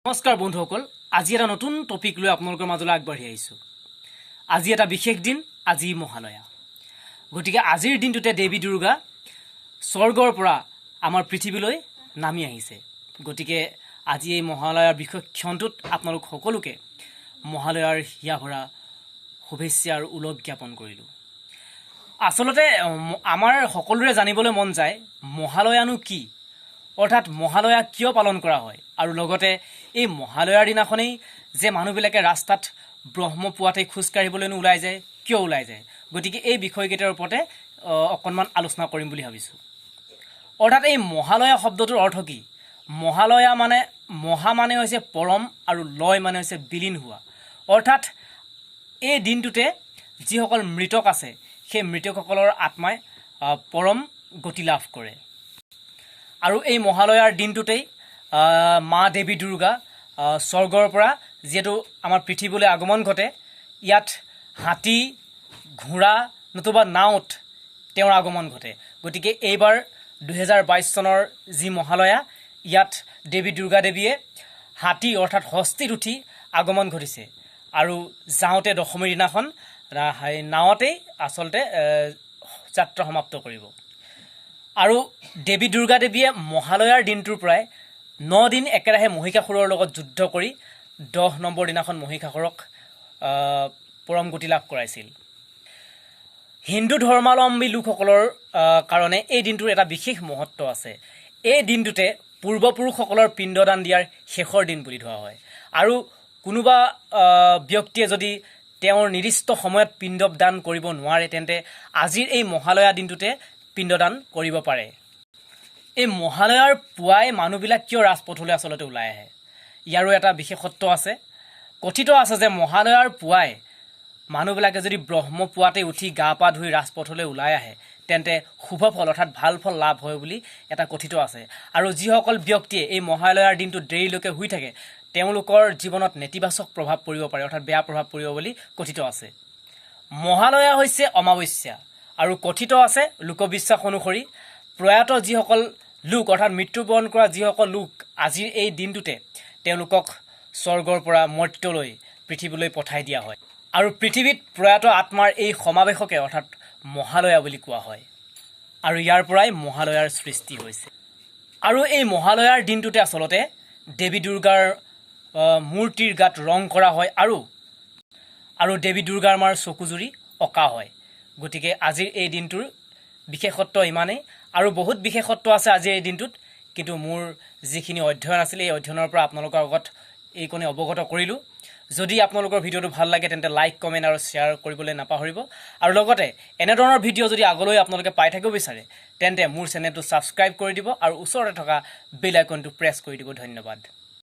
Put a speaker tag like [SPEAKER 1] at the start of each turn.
[SPEAKER 1] নমস্কাৰ বন্ধুসকল, আজি এটা নতুন টপিক লৈ আপোনালোকৰ মাজলৈ আগবাঢ়ি আহিছোঁ। আজি এটা বিশেষ দিন, আজি মহালয়া। গতিকে আজিৰ দিনটোতে দেৱী দুৰ্গা স্বৰ্গৰ পৰা আমাৰ পৃথিৱীলৈ নামি আহিছে। গতিকে আজি এই মহালয়াৰ বিশেষ ক্ষণটোত আপোনালোক সকলোকে মহালয়াৰ হিয়া ভৰা শুভেচ্ছা আৰু ওলগ জ্ঞাপন কৰিলোঁ। আচলতে আমাৰ সকলোৰে জানিবলৈ মন যায় মহালয়ানো কি, অৰ্থাৎ মহালয়া কিয় পালন কৰা হয়, আৰু লগতে এই মহালয়াৰ দিনাখনেই যে মানুহবিলাকে ৰাস্তাত ব্ৰহ্মপুৱাতেই খোজকাঢ়িবলৈনো ওলাই যায়, কিয় ওলাই যায়। গতিকে এই বিষয়কেইটাৰ ওপৰতে অকণমান আলোচনা কৰিম বুলি ভাবিছোঁ। অৰ্থাৎ এই মহালয়া শব্দটোৰ অৰ্থ কি? মহালয়া মানে মহা মানে হৈছে পৰম আৰু লয় মানে হৈছে বিলীন হোৱা। অৰ্থাৎ এই দিনটোতে যিসকল মৃতক আছে সেই মৃতকসকলৰ আত্মাই পৰম গতি লাভ কৰে। আৰু এই মহালয়াৰ দিনটোতেই মা দেৱী দুৰ্গা স্বৰ্গৰ পৰা যিহেতু আমাৰ পৃথিৱীলৈ আগমন ঘটে, ইয়াত হাতী ঘোঁৰা নতুবা নাৱত তেওঁৰ আগমন ঘটে। গতিকে এইবাৰ 2022 চনৰ যি মহালয়া, ইয়াত দেৱী দুৰ্গা দেৱীয়ে হাতী অৰ্থাৎ হস্তীত উঠি আগমন ঘটিছে, আৰু যাওঁতে দশমীৰ দিনাখন নাৱতেই আচলতে যাত্ৰা সমাপ্ত কৰিব। আৰু দেৱী দুৰ্গা দেৱীয়ে মহালয়াৰ দিনটোৰ পৰাই 9 দিন একেৰাহে মহিষাসুৰৰ লগত যুদ্ধ কৰি 10 নম্বৰ দিনাখন মহিষাসুৰক পৰম গতি লাভ কৰাইছিল। হিন্দু ধৰ্মাৱলম্বী লোকসকলৰ কাৰণে এই দিনটোৰ এটা বিশেষ মহত্ব আছে। এই দিনটোতে পূৰ্বপুৰুষসকলৰ পিণ্ডদান দিয়াৰ শেষৰ দিন বুলি ধৰা হয়, আৰু কোনোবা ব্যক্তিয়ে যদি তেওঁৰ নিৰ্দিষ্ট সময়ত পিণ্ডদান কৰিব নোৱাৰে, তেন্তে আজিৰ এই মহালয়া দিনটোতে পিণ্ডদান কৰিব পাৰে। এই মহালয়াৰ পুৱাই মানুহবিলাক কিয় ৰাজপথলৈ আচলতে ওলাই আহে, ইয়াৰো এটা বিশেষত্ব আছে। কথিত আছে যে মহালয়াৰ পুৱাই মানুহবিলাকে যদি ব্ৰহ্মপুৱাতে উঠি গা পা ধুই ৰাজপথলৈ ওলাই আহে, তেন্তে শুভ ফল অৰ্থাৎ ভাল ফল লাভ হয় বুলি এটা কথিত আছে। আৰু যিসকল ব্যক্তিয়ে এই মহালয়াৰ দিনটো দেৰিলৈকে শুই থাকে, তেওঁলোকৰ জীৱনত নেতিবাচক প্ৰভাৱ পৰিব পাৰে, অৰ্থাৎ বেয়া প্ৰভাৱ পৰিব বুলি কথিত আছে। মহালয়া হৈছে অমাৱস্যা, আৰু কথিত আছে লোকবিশ্বাস অনুসৰি প্ৰয়াত যিসকল লোক অৰ্থাৎ মৃত্যুবৰণ কৰা যিসকল লোক আজিৰ এই দিনটোতে তেওঁলোকক স্বৰ্গৰ পৰা মৰ্ত্যলৈ পৃথিৱীলৈ পঠাই দিয়া হয়, আৰু পৃথিৱীত প্ৰয়াত আত্মাৰ এই সমাৱেশকে অৰ্থাৎ মহালয়া বুলি কোৱা হয়, আৰু ইয়াৰ পৰাই মহালয়াৰ সৃষ্টি হৈছে। আৰু এই মহালয়াৰ দিনটোতে আচলতে দেৱী দুৰ্গাৰ মূৰ্তিৰ গাত ৰং কৰা হয়, আৰু দেৱী দুৰ্গাৰ মাৰ চকুজুৰি অঁকা হয়। গতিকে আজিৰ এই দিনটোৰ বিশেষত্ব ইমানেই, আৰু বহুত বিশেষত্ব আছে আজিৰ এই দিনটোত, কিন্তু মোৰ যিখিনি অধ্যয়ন আছিল এই অধ্যয়নৰ পৰা আপোনালোকৰ আগত এইকণে অৱগত কৰিলোঁ। যদি আপোনালোকৰ ভিডিঅ'টো ভাল লাগে তেন্তে লাইক, কমেণ্ট আৰু শ্বেয়াৰ কৰিবলৈ নাপাহৰিব। আৰু লগতে এনেধৰণৰ ভিডিঅ' যদি আগলৈ আপোনালোকে পাই থাকিব বিচাৰে, তেন্তে মোৰ চেনেলটো ছাবস্ক্ৰাইব কৰি দিব আৰু ওচৰতে থকা বেল আইকনটো প্ৰেছ কৰি দিব। ধন্যবাদ।